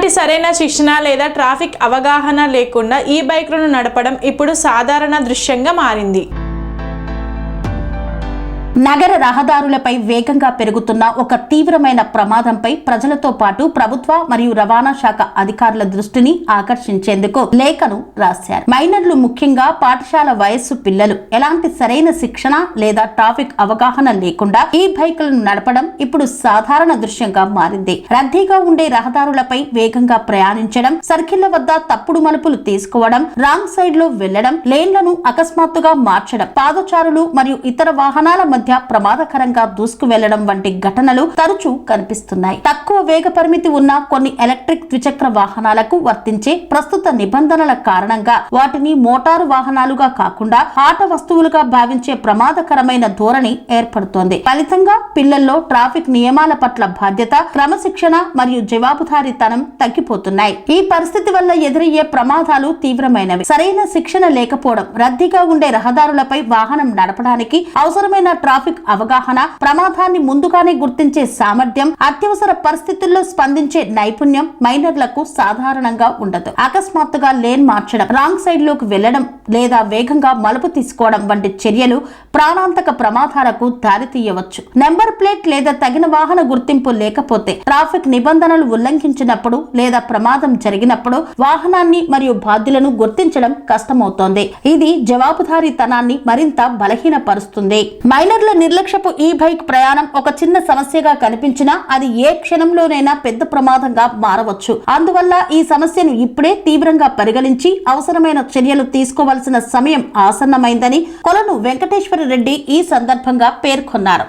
ఎలాంటి సరైన శిక్షణ లేదా ట్రాఫిక్ అవగాహన లేకుండా ఈ బైక్లను నడపడం ఇప్పుడు సాధారణ దృశ్యంగా మారింది. నగర రహదారులపై వేగంగా పెరుగుతున్న ఒక తీవ్రమైన ప్రమాదంపై ప్రజలతో పాటు ప్రభుత్వ మరియు రవాణా శాఖ అధికారుల దృష్టిని ఆకర్షించేందుకు లేఖను రాశారు. మైనర్లు, ముఖ్యంగా పాఠశాల వయస్సు పిల్లలు ఎలాంటి సరైన శిక్షణ లేదా ట్రాఫిక్ అవగాహన లేకుండా ఈ బైకులను నడపడం ఇప్పుడు సాధారణ దృశ్యంగా మారింది. రద్దీగా ఉండే రహదారులపై వేగంగా ప్రయాణించడం, సర్కిళ్ల వద్ద తప్పుడు మలుపులు తీసుకోవడం, రాంగ్ సైడ్ లో వెళ్లడం, లేన్లను అకస్మాత్తుగా మార్చడం, పాదచారులు మరియు ఇతర వాహనాల మధ్య ప్రమాదకరంగా దూసుకు వెళ్లడం వంటి ఘటనలు తరచూ కనిపిస్తున్నాయి. తక్కువ వేగ పరిమితి ఉన్న కొన్ని ఎలక్ట్రిక్ ద్విచక్ర వాహనాలకు వర్తించే ప్రస్తుత నిబంధనల కారణంగా వాటిని మోటారు వాహనాలుగా కాకుండా ఆట వస్తువులుగా భావించే ప్రమాదకరమైన ధోరణి ఏర్పడుతోంది. ఫలితంగా పిల్లల్లో ట్రాఫిక్ నియమాల పట్ల బాధ్యత, క్రమశిక్షణ మరియు జవాబుదారీతనం తగ్గిపోతున్నాయి. ఈ పరిస్థితి వల్ల ఎదురయ్యే ప్రమాదాలు తీవ్రమైనవి. సరైన శిక్షణ లేకపోవడం, రద్దీగా ఉండే రహదారులపై వాహనం నడపడానికి అవసరమైన ట్రాఫిక్ అవగాహన, ప్రమాదాన్ని ముందుగానే గుర్తించే సామర్థ్యం, అత్యవసర పరిస్థితుల్లో స్పందించే నైపుణ్యం మైనర్లకు సాధారణంగా ఉండదు. అకస్మాత్తుగా లేన్ మార్చడం, రాంగ్ సైడ్ లోకి వెళ్లడం లేదా వేగంగా మలుపు తీసుకోవడం వంటి చర్యలు ప్రాణాంతక ప్రమాదాలకు దారితీయవచ్చు. నెంబర్ ప్లేట్ లేదా తగిన వాహన గుర్తింపు లేకపోతే, ట్రాఫిక్ నిబంధనలు ఉల్లంఘించినప్పుడు లేదా ప్రమాదం జరిగినప్పుడు వాహనాన్ని మరియు బాధ్యులను గుర్తించడం కష్టమవుతోంది. ఇది జవాబుదారీతనాన్ని మరింత బలహీనపరుస్తుంది. మైనర్ల నిర్లక్ష్యపు ఈ బైక్ ప్రయాణం ఒక చిన్న సమస్యగా కనిపించినా అది ఏ క్షణంలోనైనా పెద్ద ప్రమాదంగా మారవచ్చు. అందువల్ల ఈ సమస్యను ఇప్పుడే తీవ్రంగా పరిగణించి అవసరమైన చర్యలు తీసుకోవాల్సిన సమయం ఆసన్నమైందని కొలను వెంకటేశ్వర రెడ్డి ఈ సందర్భంగా పేర్కొన్నారు.